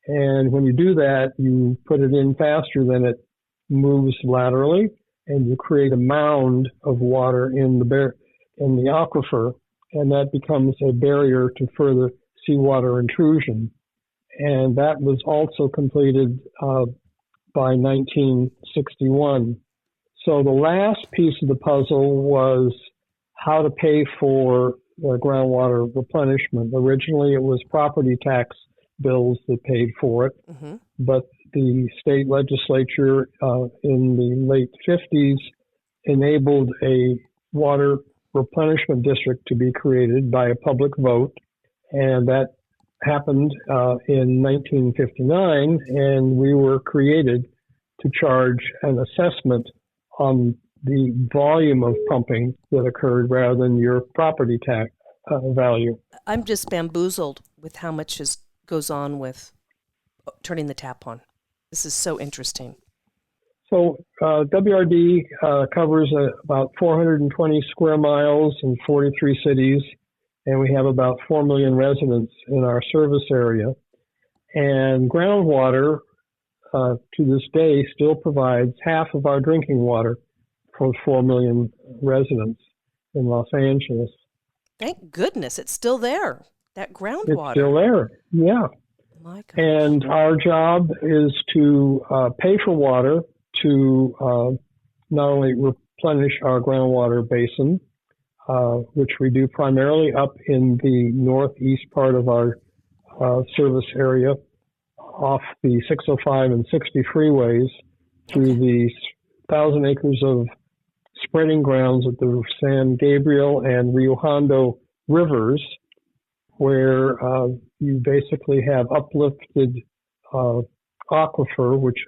And when you do that, you put it in faster than it moves laterally, and you create a mound of water in the aquifer, and that becomes a barrier to further seawater intrusion. And that was also completed by 1961. So the last piece of the puzzle was how to pay for groundwater replenishment. Originally, it was property tax bills that paid for it, but the state legislature in the late 50s enabled a water replenishment district to be created by a public vote, and that happened in 1959, and we were created to charge an assessment on the volume of pumping that occurred rather than your property tax value. I'm just bamboozled with how much goes on with turning the tap on. This is so interesting. So WRD covers about 420 square miles in 43 cities, and we have about 4 million residents in our service area. And groundwater, to this day, still provides half of our drinking water for 4 million residents in Los Angeles. Thank goodness it's still there, that groundwater. It's still there, yeah. My gosh. And our job is to pay for water to not only replenish our groundwater basin, which we do primarily up in the northeast part of our service area, off the 605 and 60 freeways, through the 1,000 acres of spreading grounds at the San Gabriel and Rio Hondo rivers, where you basically have uplifted aquifer, which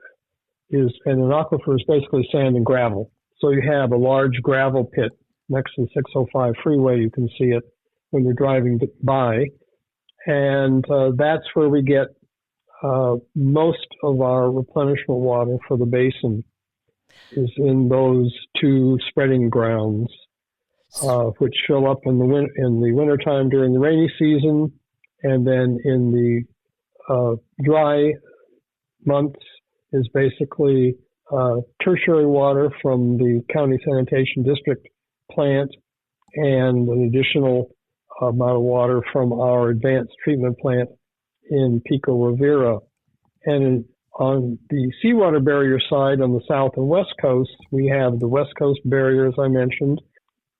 is, and an aquifer is basically sand and gravel. So you have a large gravel pit next to the 605 freeway. You can see it when you're driving by. And that's where we get most of our replenishment water for the basin, is in those two spreading grounds, which fill up in the wintertime during the rainy season, and then in the dry months is basically tertiary water from the county sanitation district plant and an additional amount of water from our advanced treatment plant in Pico Rivera. And on the seawater barrier side, on the south and west coast, we have the west coast barrier, as I mentioned,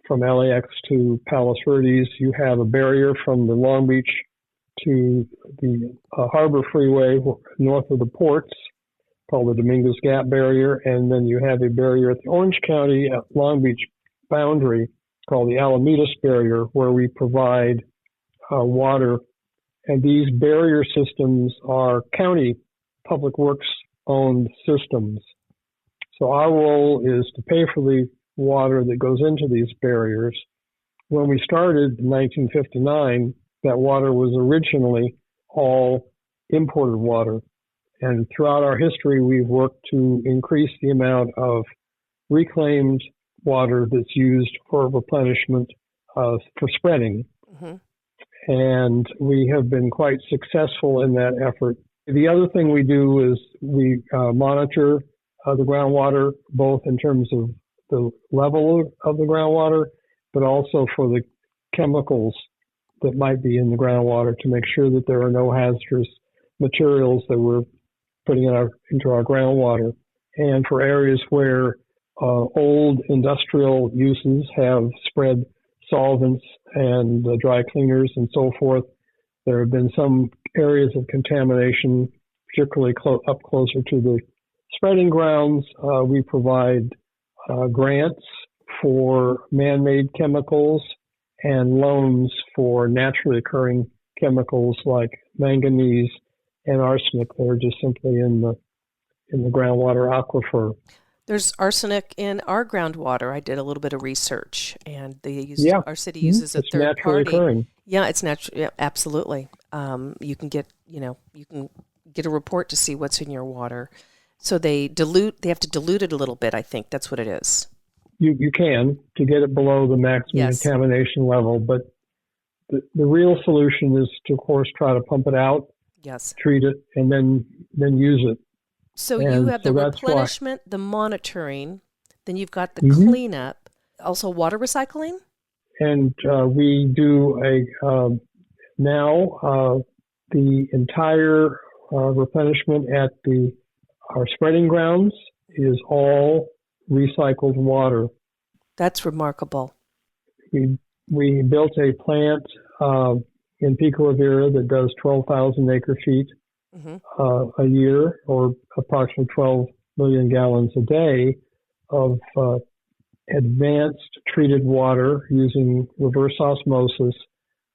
from LAX to Palos Verdes. You have a barrier from the Long Beach to the Harbor Freeway north of the ports, called the Domingos Gap Barrier. And then you have a barrier at the Orange County Long Beach boundary called the Alamitos Barrier, where we provide water. And these barrier systems are county public works owned systems. So our role is to pay for the water that goes into these barriers. When we started in 1959, that water was originally all imported water. And throughout our history, we've worked to increase the amount of reclaimed water that's used for replenishment, for spreading. Mm-hmm. And we have been quite successful in that effort. The other thing we do is we monitor the groundwater, both in terms of the level of the groundwater, but also for the chemicals that might be in the groundwater to make sure that there are no hazardous materials that we're putting into our groundwater. And for areas where old industrial uses have spread solvents and dry cleaners and so forth, there have been some areas of contamination, particularly up closer to the spreading grounds. We provide grants for man-made chemicals and loans for naturally occurring chemicals like manganese and arsenic that are just simply in the groundwater aquifer. There's arsenic in our groundwater. I did a little bit of research, and our city uses a third party. Occurring. Yeah, it's natural. Yeah, absolutely. You can get a report to see what's in your water. So they have to dilute it a little bit. I think that's what it is. You can to get it below the maximum contamination level, but the real solution is to, of course, try to pump it out, treat it, and then use it. So you have the replenishment, the monitoring, then you've got the cleanup, also water recycling? And we do the entire replenishment at our spreading grounds is all recycled water. That's remarkable. We built a plant in Pico Rivera that does 12,000 acre feet a year, or approximately 12 million gallons a day of advanced treated water using reverse osmosis,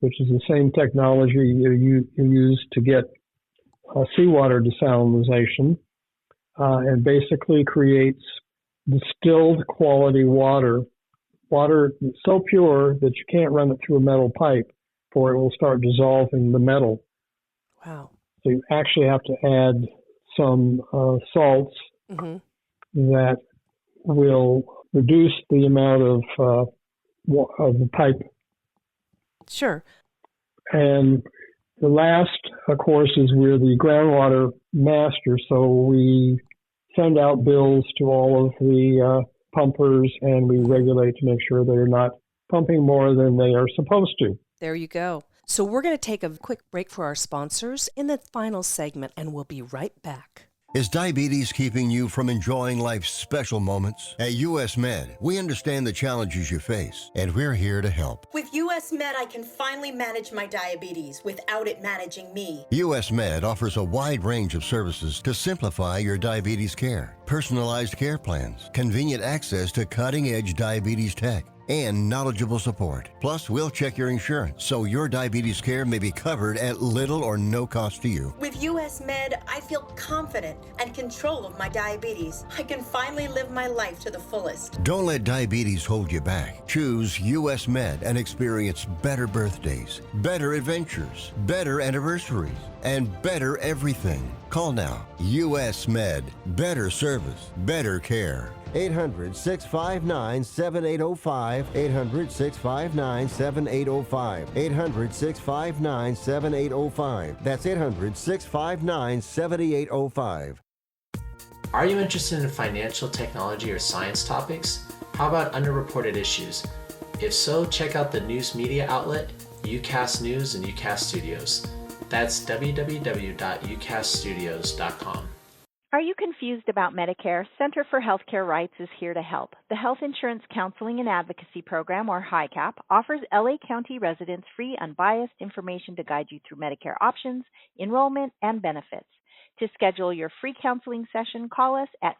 which is the same technology you use to get seawater desalination, and basically creates distilled quality water so pure that you can't run it through a metal pipe, for it will start dissolving the metal. Wow. So you actually have to add some salts that will reduce the amount of the pipe. Sure. And the last, of course, is we're the groundwater master. So we send out bills to all of the pumpers, and we regulate to make sure they're not pumping more than they are supposed to. There you go. So we're going to take a quick break for our sponsors in the final segment, and we'll be right back. Is diabetes keeping you from enjoying life's special moments? At US Med, we understand the challenges you face, and we're here to help. With US Med, I can finally manage my diabetes without it managing me. US Med offers a wide range of services to simplify your diabetes care. Personalized care plans, convenient access to cutting-edge diabetes tech, and knowledgeable support. Plus, we'll check your insurance so your diabetes care may be covered at little or no cost to you. With US Med, I feel confident and control of my diabetes. I can finally live my life to the fullest. Don't let diabetes hold you back. Choose US Med and experience better birthdays, better adventures, better anniversaries, and better everything. Call now. US Med. Better service, better care. 800-659-7805. 800-659-7805. 800-659-7805. That's 800-659-7805. Are you interested in financial technology or science topics? How about underreported issues? If so, check out the news media outlet, UCast News and UCast Studios. That's www.ucaststudios.com. Are you confused about Medicare? Center for Healthcare Rights is here to help. The Health Insurance Counseling and Advocacy Program, or HICAP, offers LA County residents free, unbiased information to guide you through Medicare options, enrollment, and benefits. To schedule your free counseling session, call us at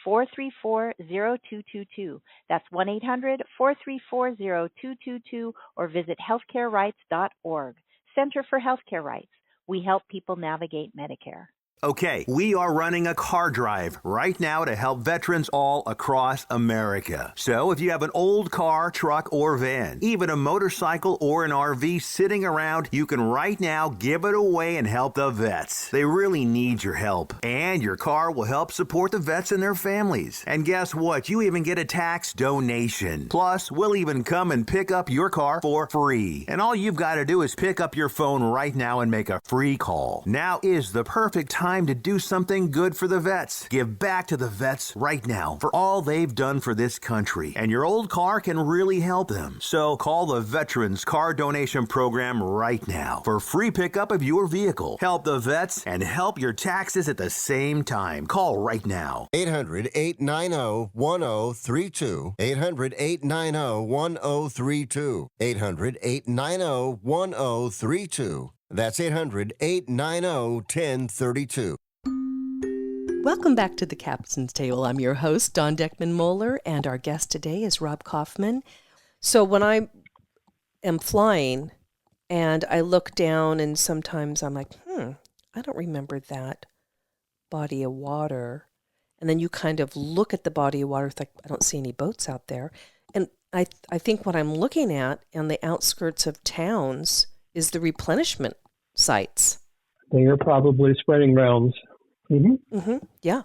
1-800-434-0222. That's 1-800-434-0222, or visit healthcarerights.org. Center for Healthcare Rights. We help people navigate Medicare. Okay, we are running a car drive right now to help veterans all across America. So if you have an old car, truck, or van, even a motorcycle or an RV sitting around, you can right now give it away and help the vets. They really need your help. And your car will help support the vets and their families. And guess what? You even get a tax donation. Plus, we'll even come and pick up your car for free. And all you've got to do is pick up your phone right now and make a free call. Now is the perfect time to do something good for the vets. Give back to the vets right now for all they've done for this country. And your old car can really help them. So call the Veterans Car Donation Program right now for free pickup of your vehicle. Help the vets and help your taxes at the same time. Call right now. 800-890-1032. 800-890-1032. 800-890-1032. That's 800-890-1032. Welcome back to the Captain's Table. I'm your host, Don Deckman-Moeller, and our guest today is Rob Katherman. So when I am flying and I look down and sometimes I'm like, I don't remember that body of water. And then you kind of look at the body of water, it's like, I don't see any boats out there. And I think what I'm looking at on the outskirts of towns is the replenishment sites. They are probably spreading grounds. Yeah.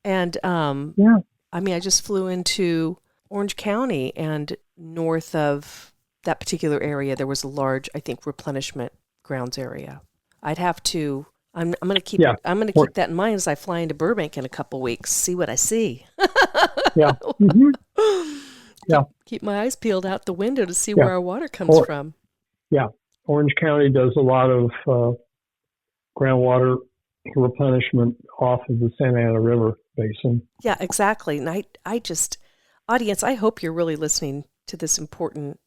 And I mean, I just flew into Orange County, and north of that particular area, there was a large, I think, replenishment grounds area. I'd have to. I'm going to keep. Yeah. I'm going to keep that in mind as I fly into Burbank in a couple weeks. See what I see. Yeah. Keep my eyes peeled out the window to see where our water comes from. Yeah. Orange County does a lot of groundwater replenishment off of the Santa Ana River basin. Yeah, exactly. And I just, audience, I hope you're really listening to this important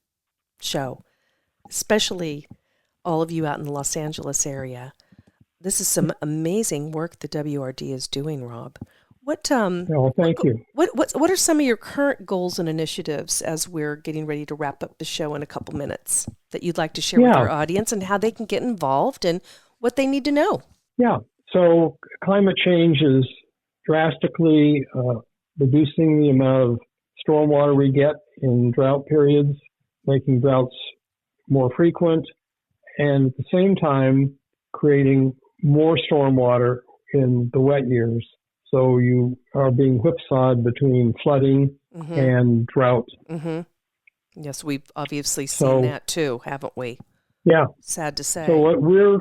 show, especially all of you out in the Los Angeles area. This is some amazing work the WRD is doing, Rob. Thank you. What are some of your current goals and initiatives as we're getting ready to wrap up the show in a couple minutes that you'd like to share with our audience, and how they can get involved and what they need to know? Yeah. So climate change is drastically reducing the amount of stormwater we get in drought periods, making droughts more frequent, and at the same time creating more stormwater in the wet years. So you are being whipsawed between flooding and drought. Yes, we've obviously seen that too, haven't we? Yeah. Sad to say. So what we're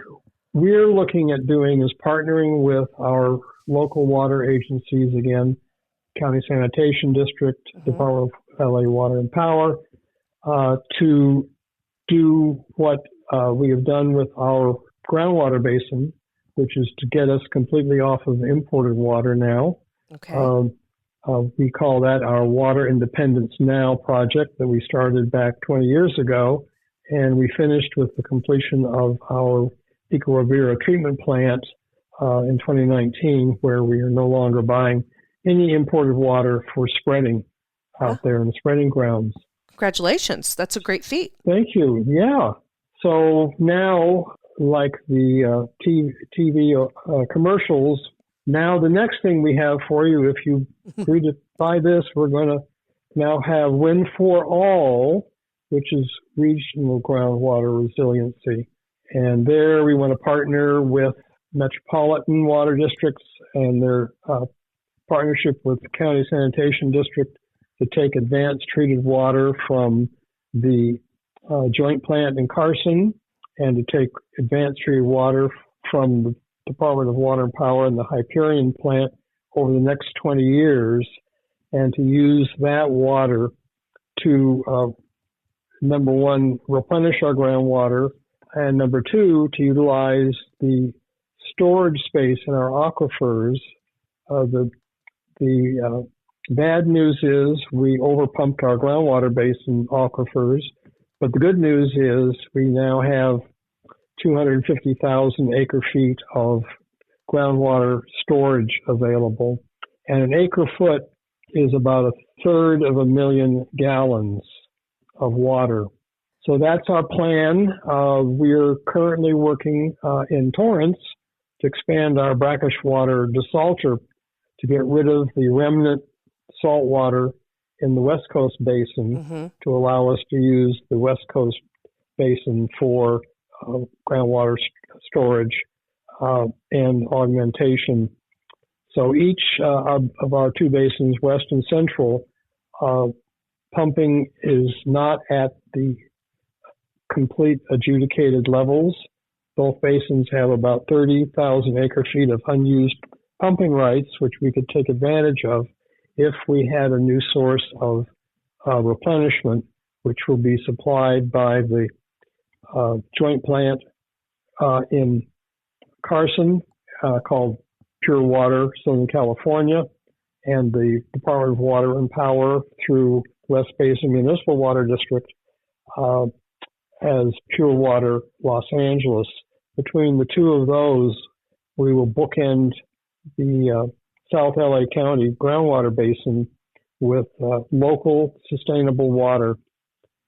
looking at doing is partnering with our local water agencies, again, County Sanitation District, Department of LA Water and Power, to do what we have done with our groundwater basin, which is to get us completely off of imported water now. Okay. We call that our Water Independence Now project that we started back 20 years ago, and we finished with the completion of our Pico Rivera treatment plant in 2019, where we are no longer buying any imported water for spreading out there in the spreading grounds. Congratulations. That's a great feat. Thank you. Yeah. So now, like the TV commercials, now the next thing we have for you, if you agree to buy this, we're going to now have Wind for All, which is regional groundwater resiliency. And there we want to partner with metropolitan water districts and their partnership with the County Sanitation District to take advanced treated water from the joint plant in Carson, and to take advanced treated water from the Department of Water and Power and the Hyperion plant over the next 20 years, and to use that water to, number one, replenish our groundwater, and number two, to utilize the storage space in our aquifers. The bad news is we overpumped our groundwater basin aquifers, but the good news is we now have 250,000 acre-feet of groundwater storage available, and an acre-foot is about 1/3 of a million gallons of water. So that's our plan. We're currently working in Torrance to expand our brackish water desalter to get rid of the remnant salt water in the West Coast Basin to allow us to use the West Coast Basin for groundwater storage and augmentation. So each of our two basins, West and Central, pumping is not at the complete adjudicated levels. Both basins have about 30,000 acre-feet of unused pumping rights, which we could take advantage of if we had a new source of replenishment, which will be supplied by the joint plant in Carson called Pure Water Southern California, and the Department of Water and Power through West Basin Municipal Water District as Pure Water Los Angeles. Between the two of those, we will bookend the South LA County groundwater basin with local sustainable water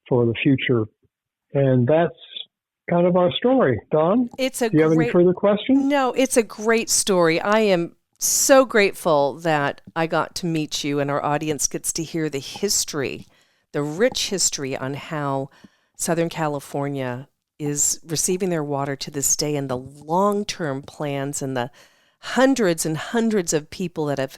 for the future. And that's kind of our story. Dawn, do you have any further questions? No, it's a great story. I am so grateful that I got to meet you and our audience gets to hear the history, the rich history on how Southern California is receiving their water to this day, and the long-term plans and the hundreds and hundreds of people that have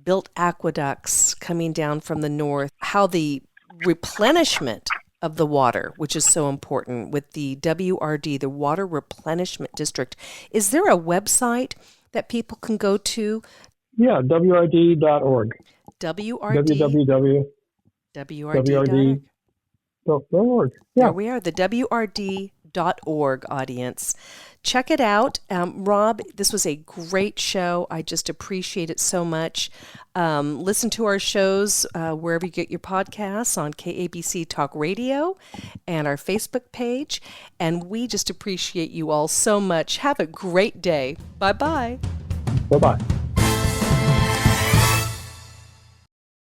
built aqueducts coming down from the north, how the replenishment of the water, which is so important with the WRD, the Water Replenishment District. Is there a website that people can go to? Yeah, WRD.org. WRD? WRD.org. Yeah. There we are, the WRD.org audience. Check it out. Rob, this was a great show. I just appreciate it so much. Listen to our shows wherever you get your podcasts on KABC Talk Radio and our Facebook page. And we just appreciate you all so much. Have a great day. Bye-bye. Bye-bye.